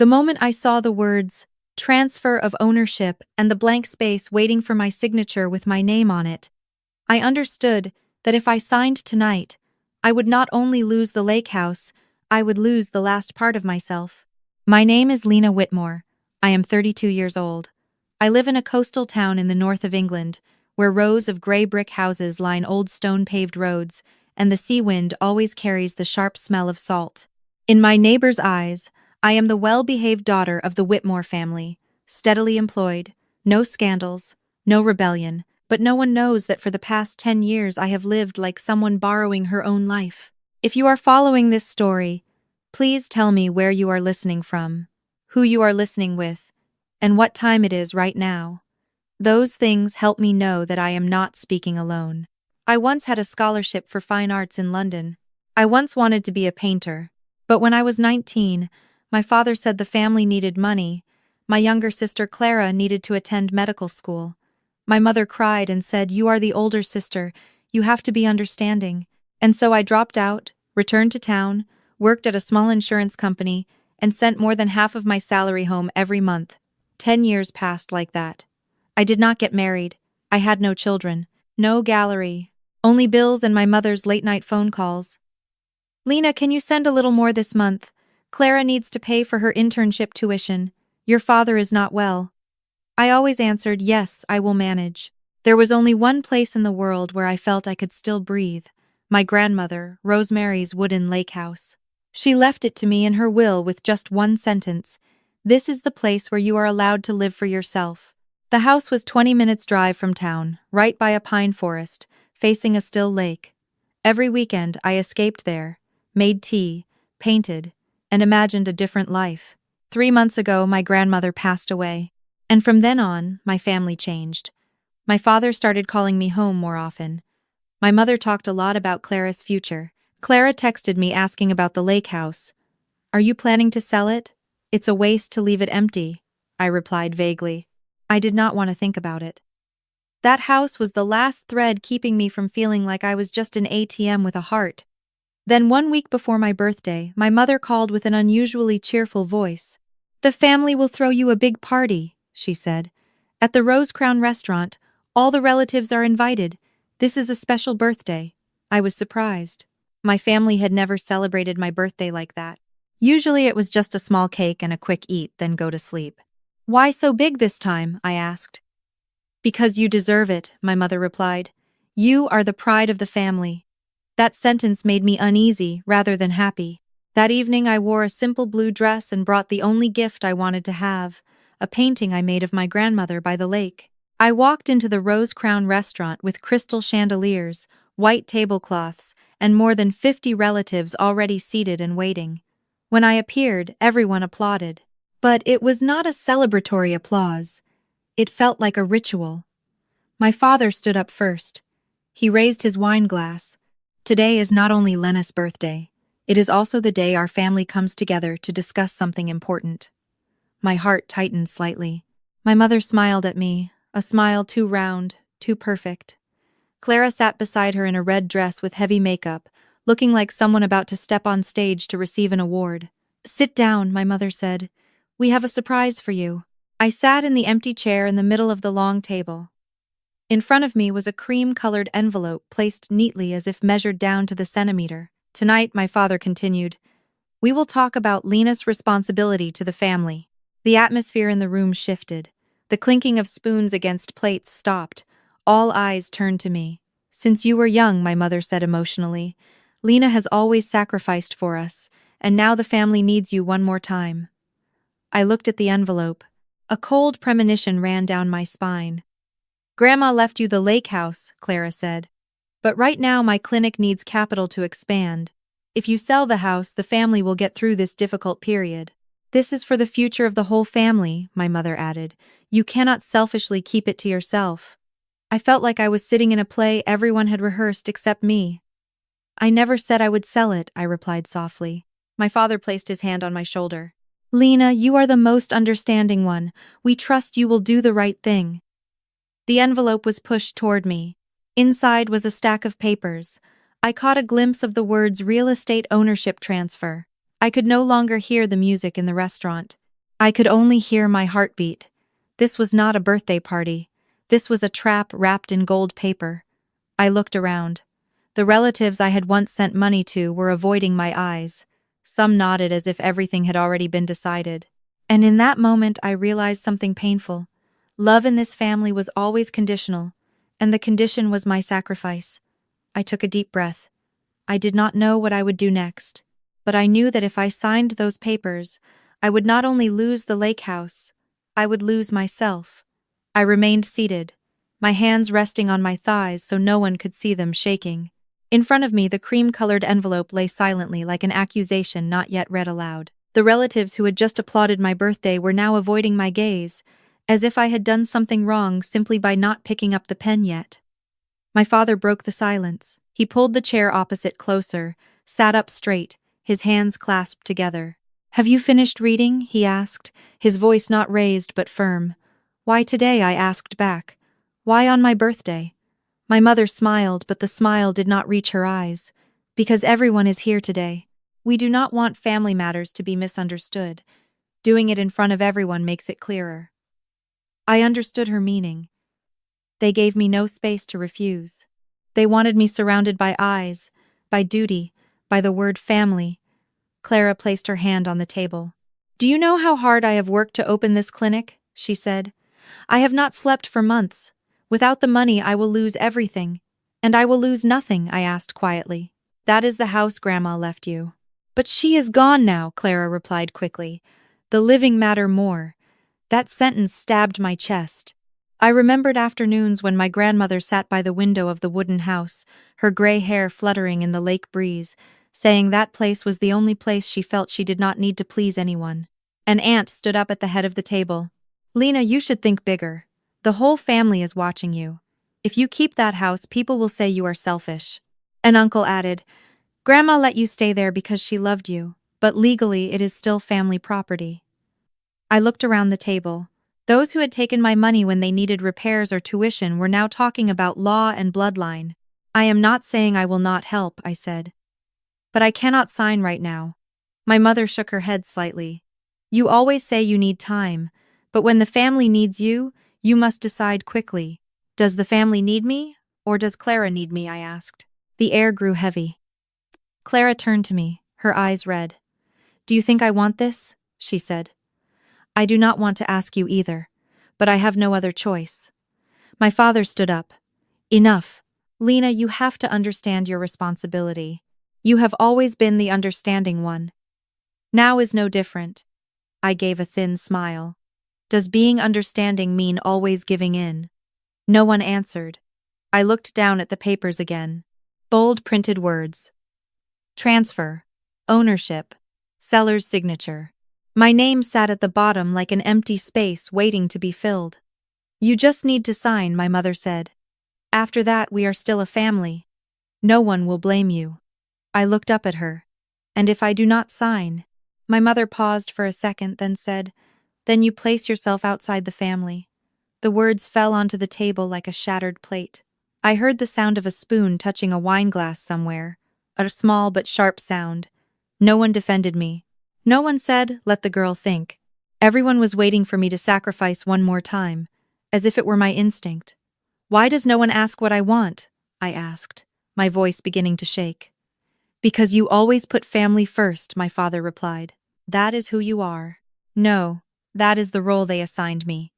The moment I saw the words, transfer of ownership, and the blank space waiting for my signature with my name on it, I understood that if I signed tonight, I would not only lose the lake house, I would lose the last part of myself. My name is Lena Whitmore. I am 32 years old. I live in a coastal town in the north of England, where rows of gray brick houses line old stone-paved roads, and the sea wind always carries the sharp smell of salt. In my neighbor's eyes, I am the well-behaved daughter of the Whitmore family, steadily employed, no scandals, no rebellion, but no one knows that for the past 10 years I have lived like someone borrowing her own life. If you are following this story, please tell me where you are listening from, who you are listening with, and what time it is right now. Those things help me know that I am not speaking alone. I once had a scholarship for fine arts in London. I once wanted to be a painter, but when I was 19, my father said the family needed money. My younger sister Clara needed to attend medical school. My mother cried and said, "You are the older sister, you have to be understanding." And so I dropped out, returned to town, worked at a small insurance company, and sent more than half of my salary home every month. 10 years passed like that. I did not get married. I had no children, no gallery, only bills and my mother's late-night phone calls. "Lena, can you send a little more this month? Clara needs to pay for her internship tuition. Your father is not well." I always answered, "Yes, I will manage." There was only one place in the world where I felt I could still breathe: my grandmother, Rosemary's wooden lake house. She left it to me in her will with just one sentence: "This is the place where you are allowed to live for yourself." The house was 20 minutes' drive from town, right by a pine forest, facing a still lake. Every weekend I escaped there, made tea, painted, and imagined a different life. 3 months ago, my grandmother passed away, and from then on, my family changed. My father started calling me home more often. My mother talked a lot about Clara's future. Clara texted me asking about the lake house. "Are you planning to sell it? It's a waste to leave it empty," I replied vaguely. I did not want to think about it. That house was the last thread keeping me from feeling like I was just an ATM with a heart. Then 1 week before my birthday, my mother called with an unusually cheerful voice. "The family will throw you a big party," she said. "At the Rose Crown restaurant, all the relatives are invited. This is a special birthday." I was surprised. My family had never celebrated my birthday like that. Usually it was just a small cake and a quick eat, then go to sleep. "Why so big this time?" I asked. "Because you deserve it," my mother replied. "You are the pride of the family." That sentence made me uneasy rather than happy. That evening I wore a simple blue dress and brought the only gift I wanted to have, a painting I made of my grandmother by the lake. I walked into the Rose Crown restaurant with crystal chandeliers, white tablecloths, and more than 50 relatives already seated and waiting. When I appeared, everyone applauded. But it was not a celebratory applause. It felt like a ritual. My father stood up first. He raised his wine glass. "Today is not only Lena's birthday, it is also the day our family comes together to discuss something important." My heart tightened slightly. My mother smiled at me, a smile too round, too perfect. Clara sat beside her in a red dress with heavy makeup, looking like someone about to step on stage to receive an award. "Sit down," my mother said. "We have a surprise for you." I sat in the empty chair in the middle of the long table. In front of me was a cream-colored envelope placed neatly as if measured down to the centimeter. "Tonight," my father continued, "we will talk about Lena's responsibility to the family." The atmosphere in the room shifted. The clinking of spoons against plates stopped. All eyes turned to me. "Since you were young," my mother said emotionally, "Lena has always sacrificed for us, and now the family needs you one more time." I looked at the envelope. A cold premonition ran down my spine. "Grandma left you the lake house," Clara said. "But right now my clinic needs capital to expand. If you sell the house, the family will get through this difficult period." "This is for the future of the whole family," my mother added. "You cannot selfishly keep it to yourself." I felt like I was sitting in a play everyone had rehearsed except me. "I never said I would sell it," I replied softly. My father placed his hand on my shoulder. "Lena, you are the most understanding one. We trust you will do the right thing." The envelope was pushed toward me. Inside was a stack of papers. I caught a glimpse of the words "real estate ownership transfer." I could no longer hear the music in the restaurant. I could only hear my heartbeat. This was not a birthday party. This was a trap wrapped in gold paper. I looked around. The relatives I had once sent money to were avoiding my eyes. Some nodded as if everything had already been decided. And in that moment I realized something painful. Love in this family was always conditional, and the condition was my sacrifice. I took a deep breath. I did not know what I would do next, but I knew that if I signed those papers, I would not only lose the lake house, I would lose myself. I remained seated, my hands resting on my thighs so no one could see them shaking. In front of me, the cream-colored envelope lay silently like an accusation not yet read aloud. The relatives who had just applauded my birthday were now avoiding my gaze, as if I had done something wrong simply by not picking up the pen yet. My father broke the silence. He pulled the chair opposite closer, sat up straight, his hands clasped together. "Have you finished reading?" he asked, his voice not raised but firm. "Why today?" I asked back. "Why on my birthday?" My mother smiled, but the smile did not reach her eyes. "Because everyone is here today. We do not want family matters to be misunderstood. Doing it in front of everyone makes it clearer." I understood her meaning. They gave me no space to refuse. They wanted me surrounded by eyes, by duty, by the word family. Clara placed her hand on the table. "Do you know how hard I have worked to open this clinic?" she said. "I have not slept for months. Without the money, I will lose everything. And I will lose nothing," I asked quietly. "That is the house Grandma left you." "But she is gone now," Clara replied quickly. "The living matter more." That sentence stabbed my chest. I remembered afternoons when my grandmother sat by the window of the wooden house, her gray hair fluttering in the lake breeze, saying that place was the only place she felt she did not need to please anyone. An aunt stood up at the head of the table. "Lena, you should think bigger. The whole family is watching you. If you keep that house, people will say you are selfish." An uncle added, "Grandma let you stay there because she loved you, but legally it is still family property." I looked around the table. Those who had taken my money when they needed repairs or tuition were now talking about law and bloodline. "I am not saying I will not help," I said. "But I cannot sign right now." My mother shook her head slightly. "You always say you need time, but when the family needs you, you must decide quickly. Does the family need me, or does Clara need me?" I asked. The air grew heavy. Clara turned to me, her eyes red. "Do you think I want this?" she said. "I do not want to ask you either, but I have no other choice." My father stood up. "Enough. Lena, you have to understand your responsibility. You have always been the understanding one. Now is no different." I gave a thin smile. Does being understanding mean always giving in? No one answered. I looked down at the papers again. Bold printed words. Transfer. Ownership. Seller's signature. My name sat at the bottom like an empty space waiting to be filled. "You just need to sign," my mother said. "After that, we are still a family. No one will blame you." I looked up at her. "And if I do not sign?" My mother paused for a second, then said, "Then you place yourself outside the family." The words fell onto the table like a shattered plate. I heard the sound of a spoon touching a wineglass somewhere, a small but sharp sound. No one defended me. No one said, "Let the girl think." Everyone was waiting for me to sacrifice one more time, as if it were my instinct. "Why does no one ask what I want?" I asked, my voice beginning to shake. "Because you always put family first," my father replied. "That is who you are." "No, that is the role they assigned me."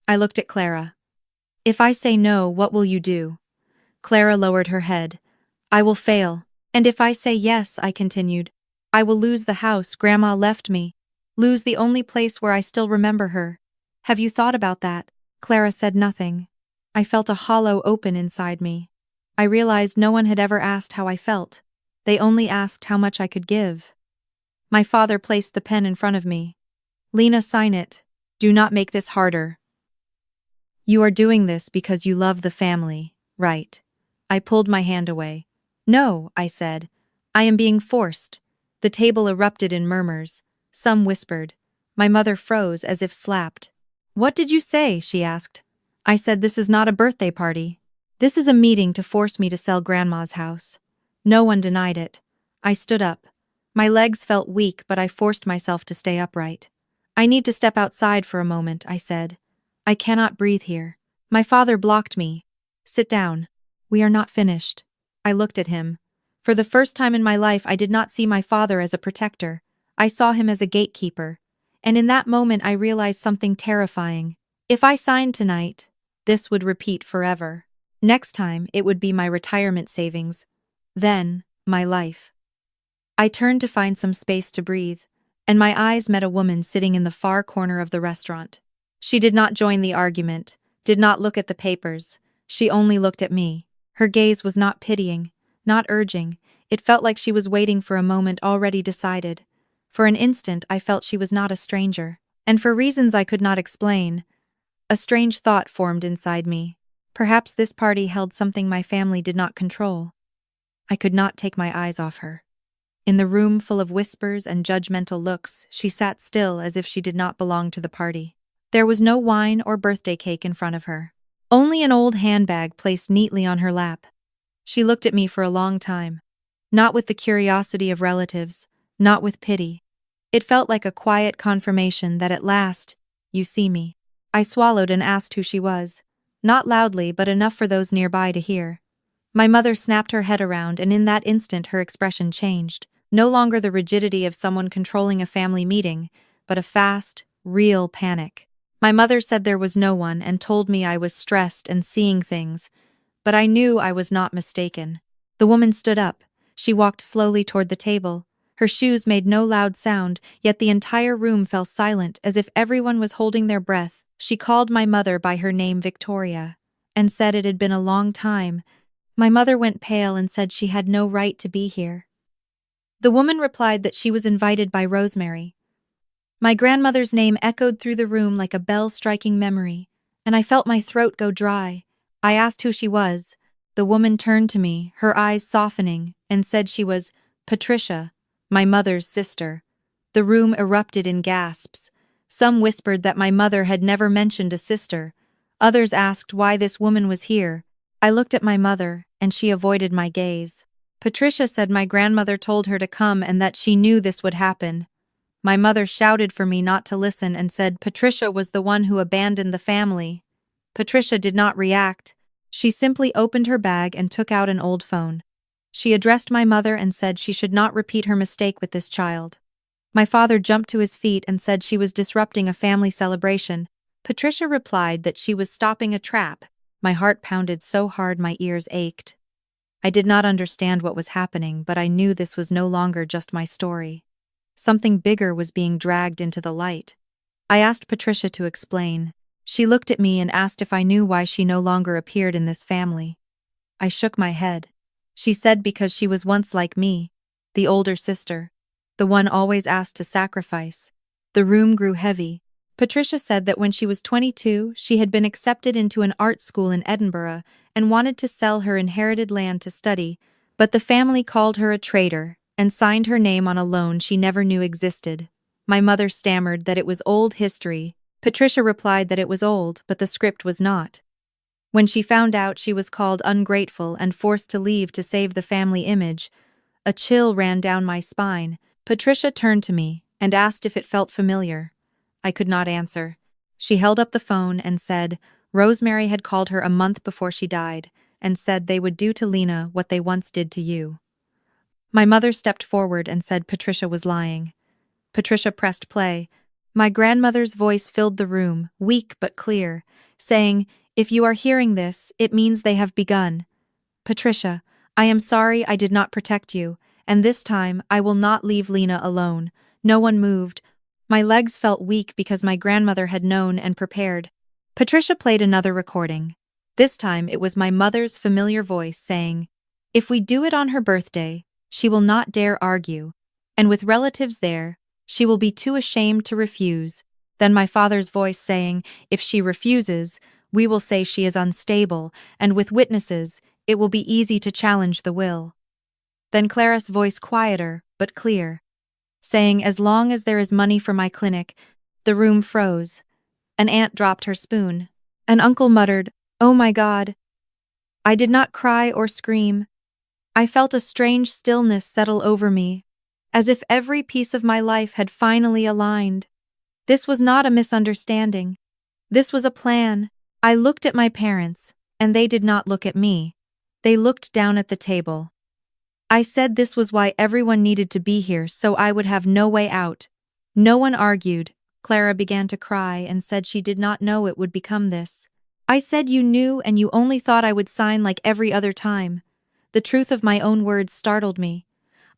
I looked at Clara. "If I say no, what will you do?" Clara lowered her head. "I will fail. And if I say yes," I continued, "I will lose the house Grandma left me, lose the only place where I still remember her. Have you thought about that?" Clara said nothing. I felt a hollow open inside me. I realized no one had ever asked how I felt. They only asked how much I could give. My father placed the pen in front of me. "Lena, sign it. Do not make this harder. You are doing this because you love the family, right?" I pulled my hand away. "No," I said. "I am being forced." The table erupted in murmurs. Some whispered. My mother froze as if slapped. "What did you say?" she asked. I said, "This is not a birthday party. This is a meeting to force me to sell Grandma's house." No one denied it. I stood up. My legs felt weak, but I forced myself to stay upright. I need to step outside for a moment, I said. I cannot breathe here. My father blocked me. Sit down. We are not finished. I looked at him. For the first time in my life, I did not see my father as a protector. I saw him as a gatekeeper. And in that moment, I realized something terrifying. If I signed tonight, this would repeat forever. Next time, it would be my retirement savings. Then, my life. I turned to find some space to breathe, and my eyes met a woman sitting in the far corner of the restaurant. She did not join the argument, did not look at the papers. She only looked at me. Her gaze was not pitying, not urging. It felt like she was waiting for a moment already decided. For an instant, I felt she was not a stranger, and for reasons I could not explain, a strange thought formed inside me. Perhaps this party held something my family did not control. I could not take my eyes off her. In the room full of whispers and judgmental looks, she sat still as if she did not belong to the party. There was no wine or birthday cake in front of her. Only an old handbag placed neatly on her lap. She looked at me for a long time. Not with the curiosity of relatives, not with pity. It felt like a quiet confirmation that at last, you see me. I swallowed and asked who she was. Not loudly, but enough for those nearby to hear. My mother snapped her head around, and in that instant her expression changed. No longer the rigidity of someone controlling a family meeting, but a fast, real panic. My mother said there was no one and told me I was stressed and seeing things, but I knew I was not mistaken. The woman stood up. She walked slowly toward the table. Her shoes made no loud sound, yet the entire room fell silent as if everyone was holding their breath. She called my mother by her name, Victoria, and said it had been a long time. My mother went pale and said she had no right to be here. The woman replied that she was invited by Rosemary. My grandmother's name echoed through the room like a bell striking memory, and I felt my throat go dry. I asked who she was. The woman turned to me, her eyes softening, and said she was Patricia, my mother's sister. The room erupted in gasps. Some whispered that my mother had never mentioned a sister. Others asked why this woman was here. I looked at my mother, and she avoided my gaze. Patricia said my grandmother told her to come and that she knew this would happen. My mother shouted for me not to listen and said Patricia was the one who abandoned the family. Patricia did not react. She simply opened her bag and took out an old phone. She addressed my mother and said she should not repeat her mistake with this child. My father jumped to his feet and said she was disrupting a family celebration. Patricia replied that she was stopping a trap. My heart pounded so hard my ears ached. I did not understand what was happening, but I knew this was no longer just my story. Something bigger was being dragged into the light. I asked Patricia to explain. She looked at me and asked if I knew why she no longer appeared in this family. I shook my head. She said because she was once like me, the older sister, the one always asked to sacrifice. The room grew heavy. Patricia said that when she was 22, she had been accepted into an art school in Edinburgh and wanted to sell her inherited land to study, but the family called her a traitor and signed her name on a loan she never knew existed. My mother stammered that it was old history. Patricia replied that it was old, but the script was not. When she found out she was called ungrateful and forced to leave to save the family image, a chill ran down my spine. Patricia turned to me and asked if it felt familiar. I could not answer. She held up the phone and said Rosemary had called her a month before she died and said they would do to Lena what they once did to you. My mother stepped forward and said Patricia was lying. Patricia pressed play. My grandmother's voice filled the room, weak but clear, saying, "If you are hearing this, it means they have begun. Patricia, I am sorry I did not protect you, and this time I will not leave Lena alone." No one moved. My legs felt weak because my grandmother had known and prepared. Patricia played another recording. This time it was my mother's familiar voice saying, "If we do it on her birthday, she will not dare argue, and with relatives there, she will be too ashamed to refuse." Then my father's voice saying, "If she refuses, we will say she is unstable, and with witnesses, it will be easy to challenge the will." Then Clara's voice quieter, but clear, saying, "As long as there is money for my clinic." The room froze. An aunt dropped her spoon. An uncle muttered, "Oh my God." I did not cry or scream. I felt a strange stillness settle over me, as if every piece of my life had finally aligned. This was not a misunderstanding. This was a plan. I looked at my parents, and they did not look at me. They looked down at the table. I said this was why everyone needed to be here, so I would have no way out. No one argued. Clara began to cry and said she did not know it would become this. I said you knew and you only thought I would sign like every other time. The truth of my own words startled me.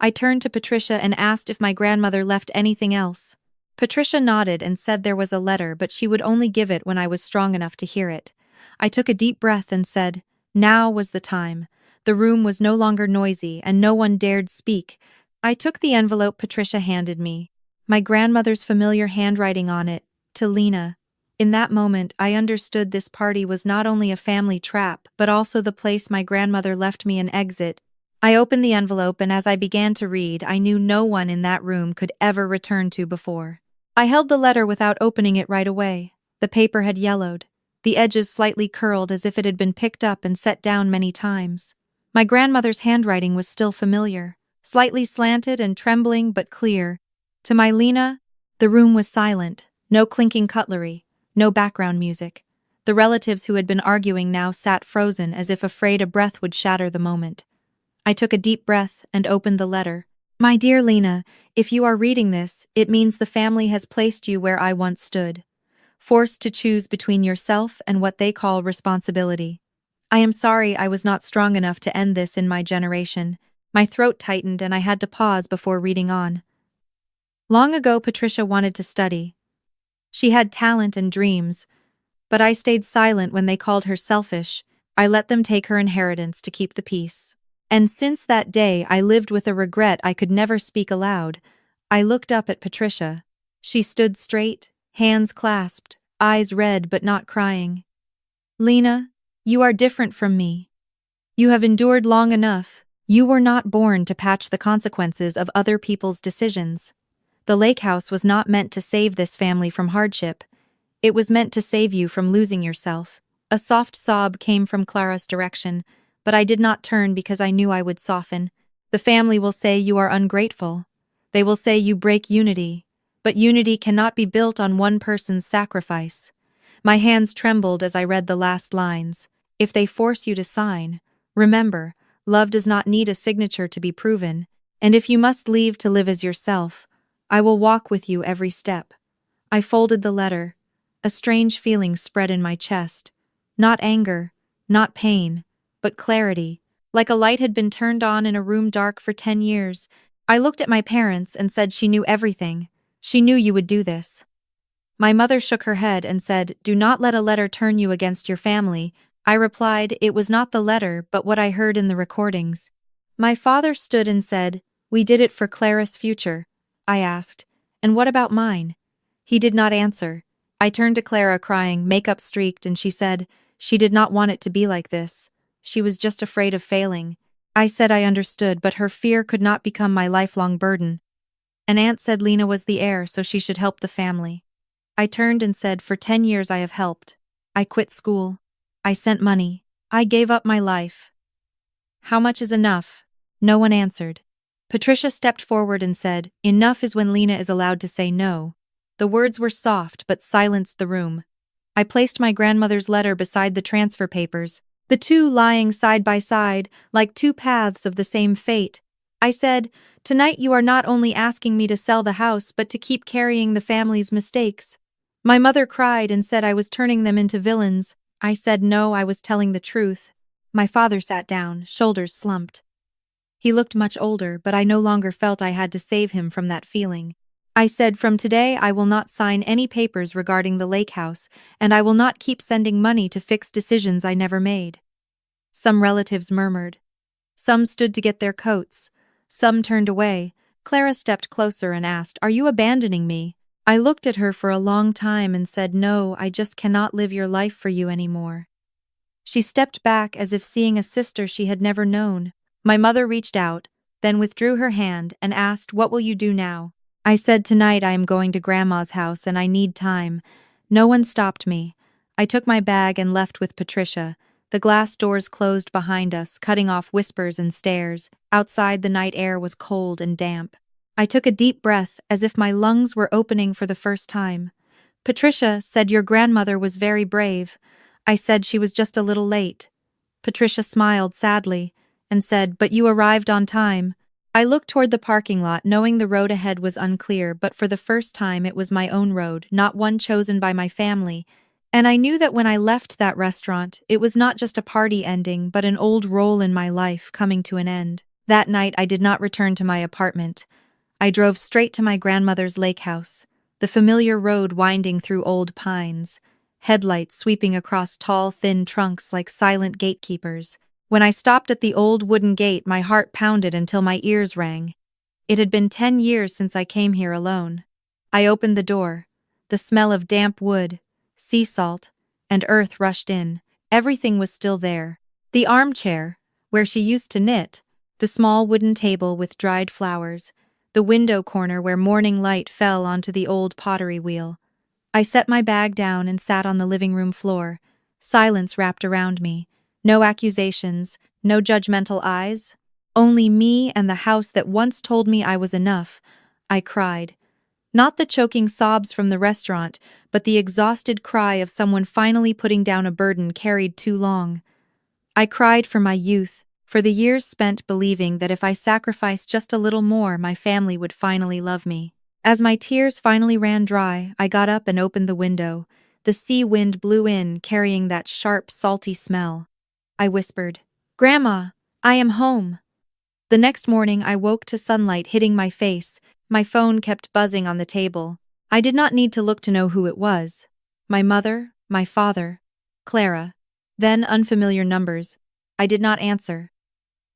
I turned to Patricia and asked if my grandmother left anything else. Patricia nodded and said there was a letter, but she would only give it when I was strong enough to hear it. I took a deep breath and said, now was the time. The room was no longer noisy and no one dared speak. I took the envelope Patricia handed me. My grandmother's familiar handwriting on it, to Lena. In that moment, I understood this party was not only a family trap, but also the place my grandmother left me an exit. I opened the envelope, and as I began to read, I knew no one in that room could ever return to before. I held the letter without opening it right away. The paper had yellowed, the edges slightly curled as if it had been picked up and set down many times. My grandmother's handwriting was still familiar, slightly slanted and trembling but clear. To my Lena, the room was silent, no clinking cutlery, no background music. The relatives who had been arguing now sat frozen as if afraid a breath would shatter the moment. I took a deep breath and opened the letter. My dear Lena, if you are reading this, it means the family has placed you where I once stood, forced to choose between yourself and what they call responsibility. I am sorry I was not strong enough to end this in my generation. My throat tightened and I had to pause before reading on. Long ago, Patricia wanted to study. She had talent and dreams, but I stayed silent when they called her selfish. I let them take her inheritance to keep the peace. And since that day, I lived with a regret I could never speak aloud. I looked up at Patricia. She stood straight, hands clasped, eyes red but not crying. Lena, you are different from me. You have endured long enough. You were not born to patch the consequences of other people's decisions. The lake house was not meant to save this family from hardship. It was meant to save you from losing yourself. A soft sob came from Clara's direction, but I did not turn because I knew I would soften. The family will say you are ungrateful. They will say you break unity. But unity cannot be built on one person's sacrifice. My hands trembled as I read the last lines. If they force you to sign, remember, love does not need a signature to be proven, and if you must leave to live as yourself, I will walk with you every step. I folded the letter. A strange feeling spread in my chest. Not anger, not pain, but clarity, like a light had been turned on in a room dark for 10 years. I looked at my parents and said she knew everything. She knew you would do this. My mother shook her head and said, do not let a letter turn you against your family. I replied, it was not the letter, but what I heard in the recordings. My father stood and said, we did it for Clara's future. I asked, and what about mine? He did not answer. I turned to Clara crying, makeup streaked, and she said, she did not want it to be like this. She was just afraid of failing. I said I understood, but her fear could not become my lifelong burden. An aunt said Lena was the heir, so she should help the family. I turned and said, for 10 years I have helped. I quit school. I sent money. I gave up my life. How much is enough? No one answered. Patricia stepped forward and said, enough is when Lena is allowed to say no. The words were soft but silenced the room. I placed my grandmother's letter beside the transfer papers, the two lying side by side, like two paths of the same fate. I said, tonight you are not only asking me to sell the house but to keep carrying the family's mistakes. My mother cried and said I was turning them into villains. I said no, I was telling the truth. My father sat down, shoulders slumped. He looked much older, but I no longer felt I had to save him from that feeling. I said, from today I will not sign any papers regarding the lake house, and I will not keep sending money to fix decisions I never made. Some relatives murmured. Some stood to get their coats. Some turned away. Clara stepped closer and asked, are you abandoning me? I looked at her for a long time and said, no, I just cannot live your life for you anymore. She stepped back as if seeing a sister she had never known. My mother reached out, then withdrew her hand and asked, what will you do now? I said, tonight I am going to Grandma's house and I need time. No one stopped me. I took my bag and left with Patricia. The glass doors closed behind us, cutting off whispers and stares. Outside, the night air was cold and damp. I took a deep breath as if my lungs were opening for the first time. Patricia said your grandmother was very brave. I said she was just a little late. Patricia smiled sadly and said, but you arrived on time. I looked toward the parking lot, knowing the road ahead was unclear, but for the first time it was my own road, not one chosen by my family. And I knew that when I left that restaurant, it was not just a party ending, but an old role in my life coming to an end. That night, I did not return to my apartment. I drove straight to my grandmother's lake house, the familiar road winding through old pines, headlights sweeping across tall, thin trunks like silent gatekeepers. When I stopped at the old wooden gate, my heart pounded until my ears rang. It had been 10 years since I came here alone. I opened the door. The smell of damp wood, sea salt, and earth rushed in. Everything was still there. The armchair, where she used to knit, the small wooden table with dried flowers, the window corner where morning light fell onto the old pottery wheel. I set my bag down and sat on the living room floor. Silence wrapped around me. No accusations, no judgmental eyes. Only me and the house that once told me I was enough. I cried. Not the choking sobs from the restaurant, but the exhausted cry of someone finally putting down a burden carried too long. I cried for my youth, for the years spent believing that if I sacrificed just a little more, my family would finally love me. As my tears finally ran dry, I got up and opened the window. The sea wind blew in, carrying that sharp, salty smell. I whispered, "Grandma, I am home." The next morning, I woke to sunlight hitting my face. My phone kept buzzing on the table. I did not need to look to know who it was. My mother, my father, Clara. Then unfamiliar numbers. I did not answer.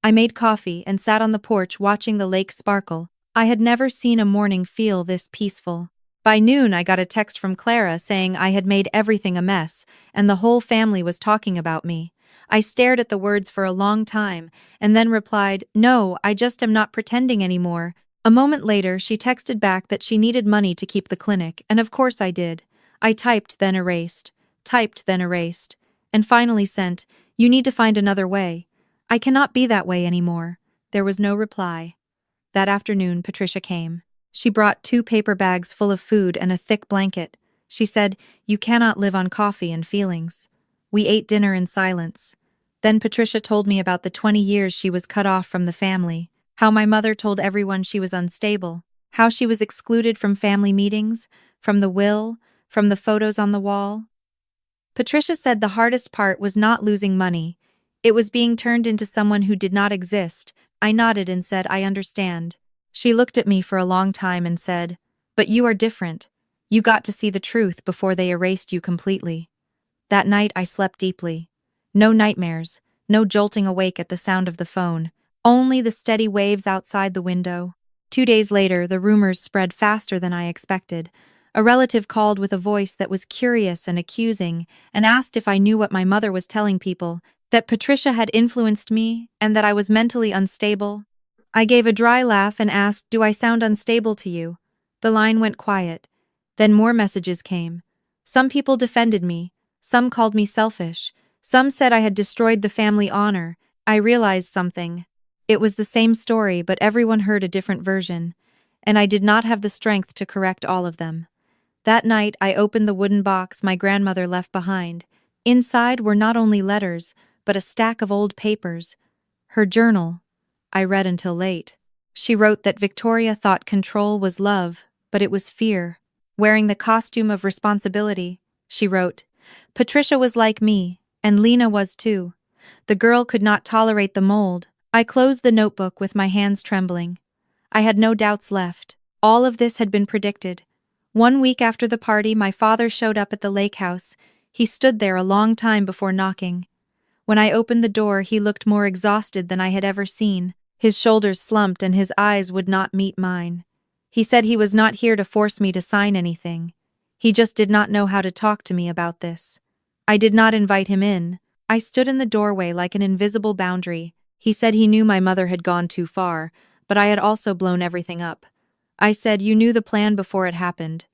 I made coffee and sat on the porch watching the lake sparkle. I had never seen a morning feel this peaceful. By noon, I got a text from Clara saying I had made everything a mess, and the whole family was talking about me. I stared at the words for a long time, and then replied, "No, I just am not pretending anymore." A moment later, she texted back that she needed money to keep the clinic, and of course I did. I typed, then erased, and finally sent, "You need to find another way. I cannot be that way anymore." There was no reply. That afternoon, Patricia came. She brought 2 paper bags full of food and a thick blanket. She said, "You cannot live on coffee and feelings." We ate dinner in silence. Then Patricia told me about the 20 years she was cut off from the family, how my mother told everyone she was unstable, how she was excluded from family meetings, from the will, from the photos on the wall. Patricia said the hardest part was not losing money. It was being turned into someone who did not exist. I nodded and said, "I understand." She looked at me for a long time and said, "But you are different. You got to see the truth before they erased you completely." That night I slept deeply. No nightmares, no jolting awake at the sound of the phone, only the steady waves outside the window. 2 days later, the rumors spread faster than I expected. A relative called with a voice that was curious and accusing and asked if I knew what my mother was telling people, that Patricia had influenced me and that I was mentally unstable. I gave a dry laugh and asked, "Do I sound unstable to you?" The line went quiet. Then more messages came. Some people defended me. Some called me selfish. Some said I had destroyed the family honor. I realized something. It was the same story, but everyone heard a different version, and I did not have the strength to correct all of them. That night, I opened the wooden box my grandmother left behind. Inside were not only letters, but a stack of old papers. Her journal. I read until late. She wrote that Victoria thought control was love, but it was fear. Wearing the costume of responsibility, she wrote, "Patricia was like me, and Lena was too. The girl could not tolerate the mold." I closed the notebook with my hands trembling. I had no doubts left. All of this had been predicted. 1 week after the party, my father showed up at the lake house. He stood there a long time before knocking. When I opened the door, he looked more exhausted than I had ever seen. His shoulders slumped and his eyes would not meet mine. He said he was not here to force me to sign anything. He just did not know how to talk to me about this. I did not invite him in. I stood in the doorway like an invisible boundary. He said he knew my mother had gone too far, but I had also blown everything up. I said, "You knew the plan before it happened."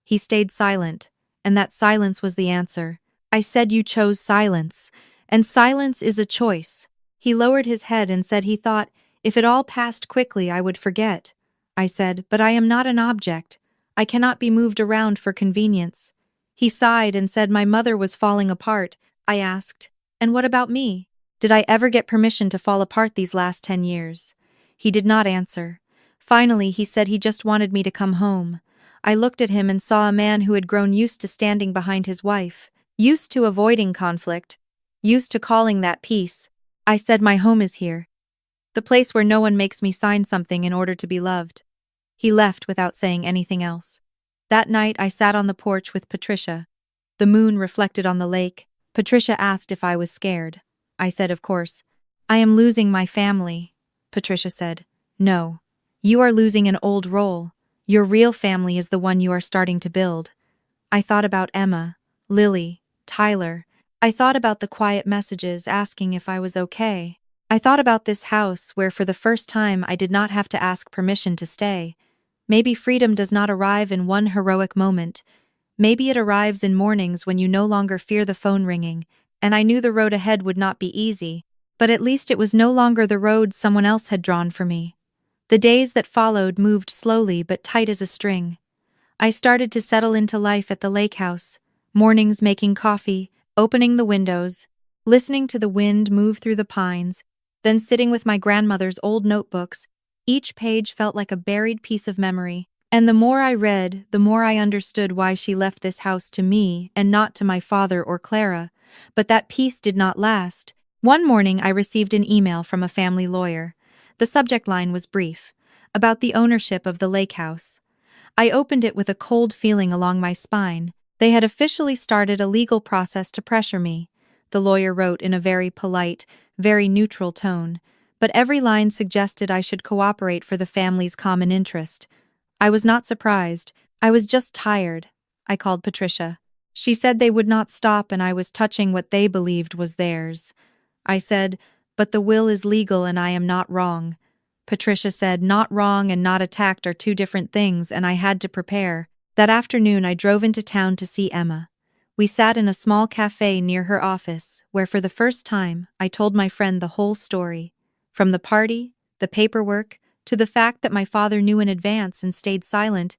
He stayed silent, and that silence was the answer. I said, "You chose silence, and silence is a choice." He lowered his head and said he thought, if it all passed quickly, I would forget. I said, "But I am not an object. I cannot be moved around for convenience." He sighed and said my mother was falling apart. I asked, "And what about me? Did I ever get permission to fall apart these last 10 years?" He did not answer. Finally, he said he just wanted me to come home. I looked at him and saw a man who had grown used to standing behind his wife, used to avoiding conflict, used to calling that peace. I said my home is here. The place where no one makes me sign something in order to be loved. He left without saying anything else. That night I sat on the porch with Patricia. The moon reflected on the lake. Patricia asked if I was scared. I said, of course. "I am losing my family," Patricia said. "No. You are losing an old role. Your real family is the one you are starting to build." I thought about Emma, Lily, Tyler. I thought about the quiet messages asking if I was okay. I thought about this house where for the first time I did not have to ask permission to stay. Maybe freedom does not arrive in one heroic moment. Maybe it arrives in mornings when you no longer fear the phone ringing, and I knew the road ahead would not be easy, but at least it was no longer the road someone else had drawn for me. The days that followed moved slowly but tight as a string. I started to settle into life at the lake house, mornings making coffee, opening the windows, listening to the wind move through the pines, then sitting with my grandmother's old notebooks. Each page felt like a buried piece of memory, and the more I read, the more I understood why she left this house to me and not to my father or Clara. But that peace did not last. One morning I received an email from a family lawyer. The subject line was brief, about the ownership of the lake house. I opened it with a cold feeling along my spine. They had officially started a legal process to pressure me. The lawyer wrote in a very polite, very neutral tone, but every line suggested I should cooperate for the family's common interest. I was not surprised. I was just tired. I called Patricia. She said they would not stop and I was touching what they believed was theirs. I said, "But the will is legal and I am not wrong." Patricia said, "Not wrong and not attacked are two different things, and I had to prepare." That afternoon I drove into town to see Emma. We sat in a small cafe near her office, where for the first time I told my friend the whole story. From the party, the paperwork, to the fact that my father knew in advance and stayed silent,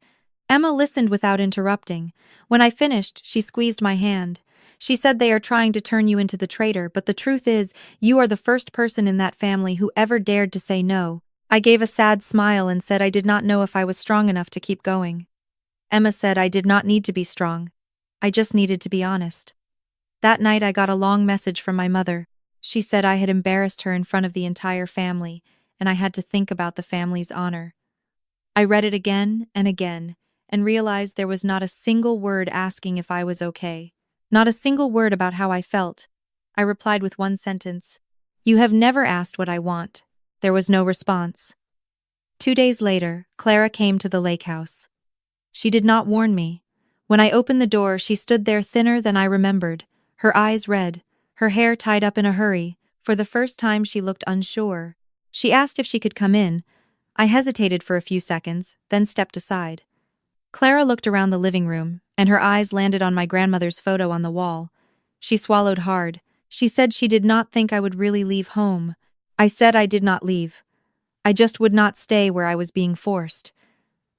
Emma listened without interrupting. When I finished, she squeezed my hand. She said, "They are trying to turn you into the traitor, but the truth is, you are the first person in that family who ever dared to say no." I gave a sad smile and said I did not know if I was strong enough to keep going. Emma said I did not need to be strong. I just needed to be honest. That night I got a long message from my mother. She said I had embarrassed her in front of the entire family, and I had to think about the family's honor. I read it again, and realized there was not a single word asking if I was okay. Not a single word about how I felt. I replied with one sentence. "You have never asked what I want." There was no response. 2 days later, Clara came to the lake house. She did not warn me. When I opened the door, she stood there thinner than I remembered, her eyes red, her hair tied up in a hurry. For the first time she looked unsure. She asked if she could come in. I hesitated for a few seconds, then stepped aside. Clara looked around the living room, and her eyes landed on my grandmother's photo on the wall. She swallowed hard. She said she did not think I would really leave home. I said I did not leave. I just would not stay where I was being forced.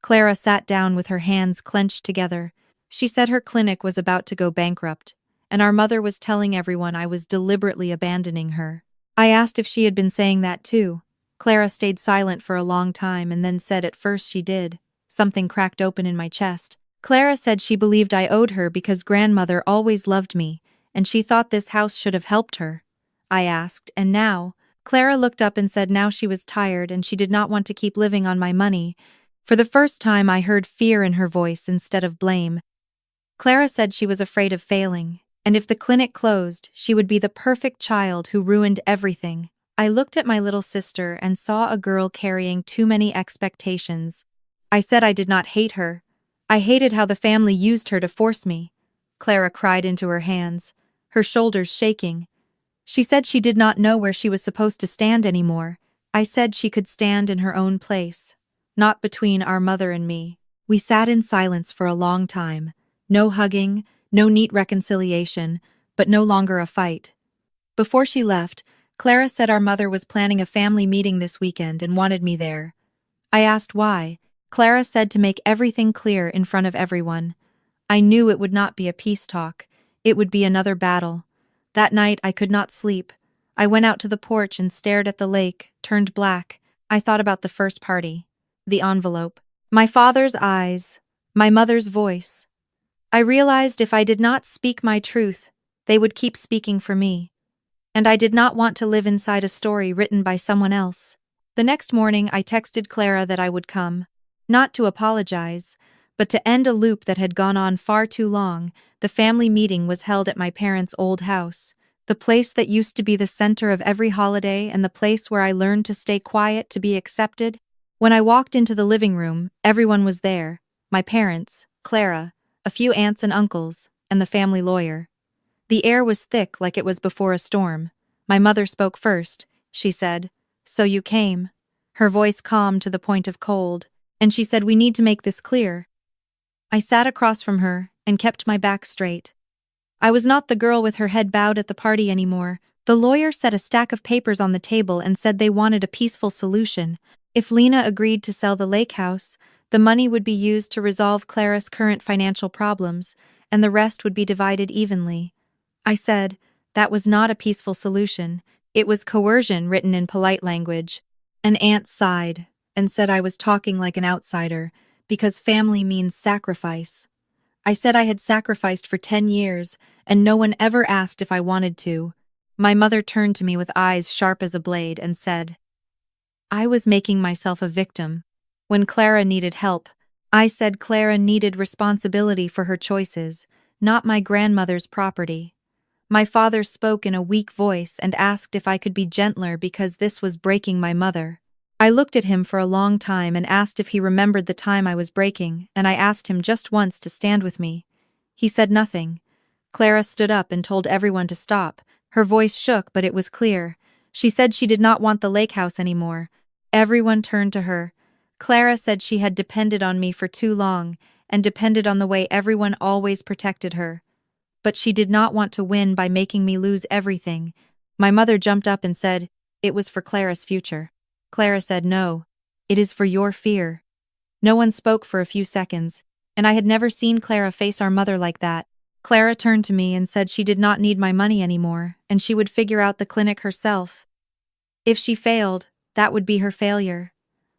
Clara sat down with her hands clenched together. She said her clinic was about to go bankrupt, and our mother was telling everyone I was deliberately abandoning her. I asked if she had been saying that too. Clara stayed silent for a long time and then said at first she did. Something cracked open in my chest. Clara said she believed I owed her because grandmother always loved me, and she thought this house should have helped her. I asked, "And now?" Clara looked up and said now she was tired and she did not want to keep living on my money. For the first time I heard fear in her voice instead of blame. Clara said she was afraid of failing, and if the clinic closed, she would be the perfect child who ruined everything. I looked at my little sister and saw a girl carrying too many expectations. I said I did not hate her. I hated how the family used her to force me. Clara cried into her hands, her shoulders shaking. She said she did not know where she was supposed to stand anymore. I said she could stand in her own place, not between our mother and me. We sat in silence for a long time. No hugging, no neat reconciliation, but no longer a fight. Before she left, Clara said our mother was planning a family meeting this weekend and wanted me there. I asked why. Clara said to make everything clear in front of everyone. I knew it would not be a peace talk. It would be another battle. That night I could not sleep. I went out to the porch and stared at the lake, turned black. I thought about the first party, the envelope, my father's eyes, my mother's voice. I realized if I did not speak my truth, they would keep speaking for me. And I did not want to live inside a story written by someone else. The next morning, I texted Clara that I would come. Not to apologize, but to end a loop that had gone on far too long. The family meeting was held at my parents' old house, the place that used to be the center of every holiday and the place where I learned to stay quiet to be accepted. When I walked into the living room, everyone was there. My parents, Clara, a few aunts and uncles, and the family lawyer. The air was thick like it was before a storm. My mother spoke first. She said, "So you came." Her voice calm to the point of cold, and she said, "We need to make this clear." I sat across from her and kept my back straight. I was not the girl with her head bowed at the party anymore. The lawyer set a stack of papers on the table and said they wanted a peaceful solution. If Lena agreed to sell the lake house, the money would be used to resolve Clara's current financial problems, and the rest would be divided evenly. I said, that was not a peaceful solution. It was coercion written in polite language. An aunt sighed and said I was talking like an outsider, because family means sacrifice. I said I had sacrificed for 10 years, and no one ever asked if I wanted to. My mother turned to me with eyes sharp as a blade and said, I was making myself a victim. When Clara needed help, I said Clara needed responsibility for her choices, not my grandmother's property. My father spoke in a weak voice and asked if I could be gentler because this was breaking my mother. I looked at him for a long time and asked if he remembered the time I was breaking, and I asked him just once to stand with me. He said nothing. Clara stood up and told everyone to stop. Her voice shook, but it was clear. She said she did not want the lake house anymore. Everyone turned to her. Clara said she had depended on me for too long, and depended on the way everyone always protected her. But she did not want to win by making me lose everything. My mother jumped up and said, it was for Clara's future. Clara said, no, it is for your fear. No one spoke for a few seconds, and I had never seen Clara face our mother like that. Clara turned to me and said she did not need my money anymore, and she would figure out the clinic herself. If she failed, that would be her failure.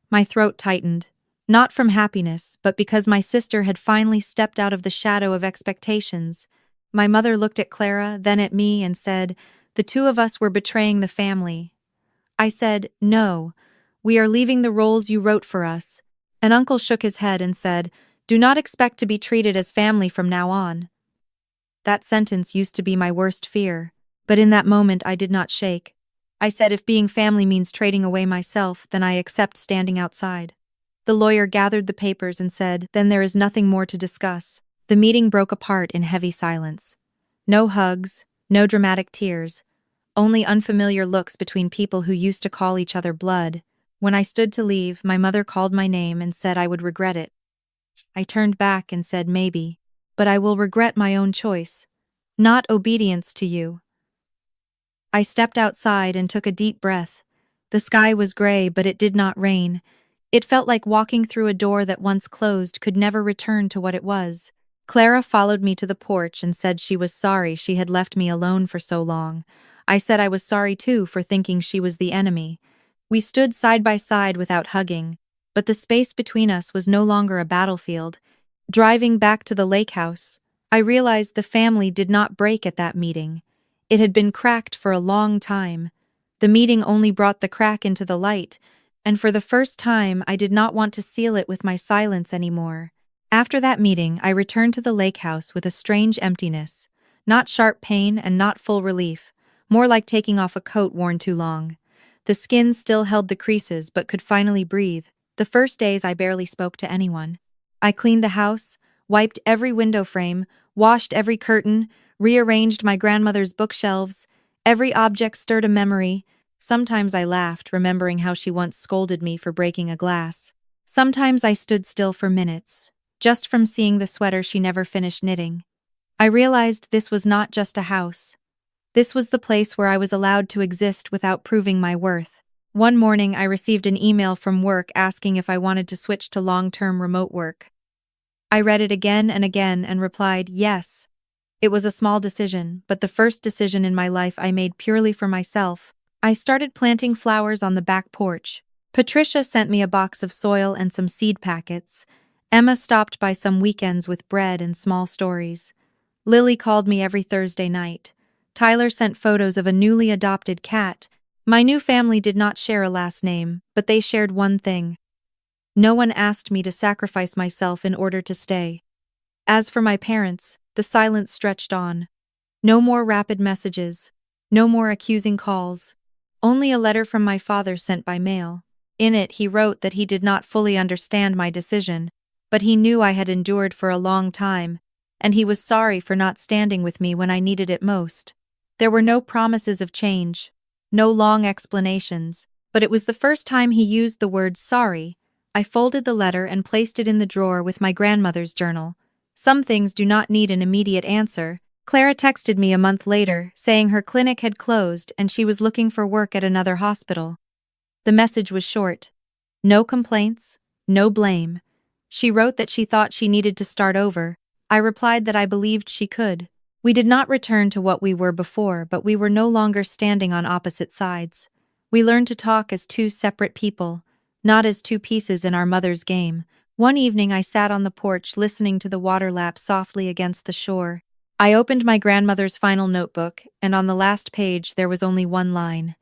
My throat tightened, not from happiness, but because my sister had finally stepped out of the shadow of expectations. My mother looked at Clara, then at me, and said, the two of us were betraying the family. I said, no, we are leaving the roles you wrote for us. And Uncle shook his head and said, do not expect to be treated as family from now on. That sentence used to be my worst fear, but in that moment I did not shake. I said if being family means trading away myself, then I accept standing outside. The lawyer gathered the papers and said, then there is nothing more to discuss. The meeting broke apart in heavy silence. No hugs, no dramatic tears, only unfamiliar looks between people who used to call each other blood. When I stood to leave, my mother called my name and said I would regret it. I turned back and said maybe, but I will regret my own choice, not obedience to you. I stepped outside and took a deep breath. The sky was gray, but it did not rain. It felt like walking through a door that once closed could never return to what it was. Clara followed me to the porch and said she was sorry she had left me alone for so long. I said I was sorry too for thinking she was the enemy. We stood side by side without hugging, but the space between us was no longer a battlefield. Driving back to the lake house, I realized the family did not break at that meeting. It had been cracked for a long time. The meeting only brought the crack into the light, and for the first time I did not want to seal it with my silence anymore. After that meeting, I returned to the lake house with a strange emptiness. Not sharp pain and not full relief, more like taking off a coat worn too long. The skin still held the creases but could finally breathe. The first days I barely spoke to anyone. I cleaned the house, wiped every window frame, washed every curtain, rearranged my grandmother's bookshelves. Every object stirred a memory. Sometimes I laughed, remembering how she once scolded me for breaking a glass. Sometimes I stood still for minutes, just from seeing the sweater she never finished knitting. I realized this was not just a house. This was the place where I was allowed to exist without proving my worth. One morning, I received an email from work asking if I wanted to switch to long-term remote work. I read it again and again and replied, yes. It was a small decision, but the first decision in my life I made purely for myself. I started planting flowers on the back porch. Patricia sent me a box of soil and some seed packets. Emma stopped by some weekends with bread and small stories. Lily called me every Thursday night. Tyler sent photos of a newly adopted cat. My new family did not share a last name, but they shared one thing. No one asked me to sacrifice myself in order to stay. As for my parents, the silence stretched on. No more rapid messages. No more accusing calls. Only a letter from my father sent by mail. In it, he wrote that he did not fully understand my decision, but he knew I had endured for a long time, and he was sorry for not standing with me when I needed it most. There were no promises of change, no long explanations, but it was the first time he used the word sorry. I folded the letter and placed it in the drawer with my grandmother's journal. Some things do not need an immediate answer. Clara texted me a month later, saying her clinic had closed and she was looking for work at another hospital. The message was short. No complaints, no blame. She wrote that she thought she needed to start over. I replied that I believed she could. We did not return to what we were before, but we were no longer standing on opposite sides. We learned to talk as two separate people, not as two pieces in our mother's game. One evening I sat on the porch listening to the water lap softly against the shore. I opened my grandmother's final notebook, and on the last page there was only one line.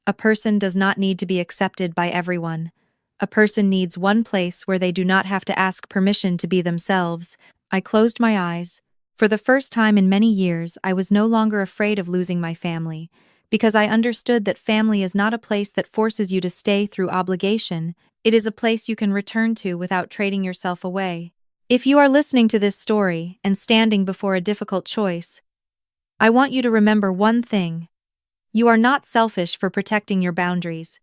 A person does not need to be accepted by everyone. A person needs one place where they do not have to ask permission to be themselves. I closed my eyes. For the first time in many years, I was no longer afraid of losing my family, because I understood that family is not a place that forces you to stay through obligation. It is a place you can return to without trading yourself away. If you are listening to this story and standing before a difficult choice, I want you to remember one thing. You are not selfish for protecting your boundaries.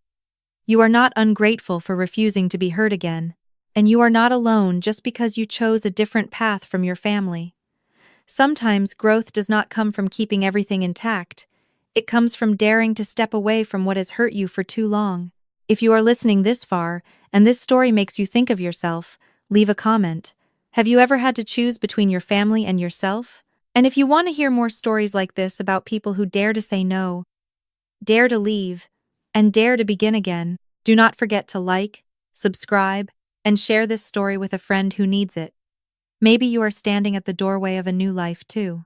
You are not ungrateful for refusing to be hurt again. And you are not alone just because you chose a different path from your family. Sometimes growth does not come from keeping everything intact. It comes from daring to step away from what has hurt you for too long. If you are listening this far, and this story makes you think of yourself, leave a comment. Have you ever had to choose between your family and yourself? And if you want to hear more stories like this about people who dare to say no, dare to leave, and dare to begin again, do not forget to like, subscribe, and share this story with a friend who needs it. Maybe you are standing at the doorway of a new life too.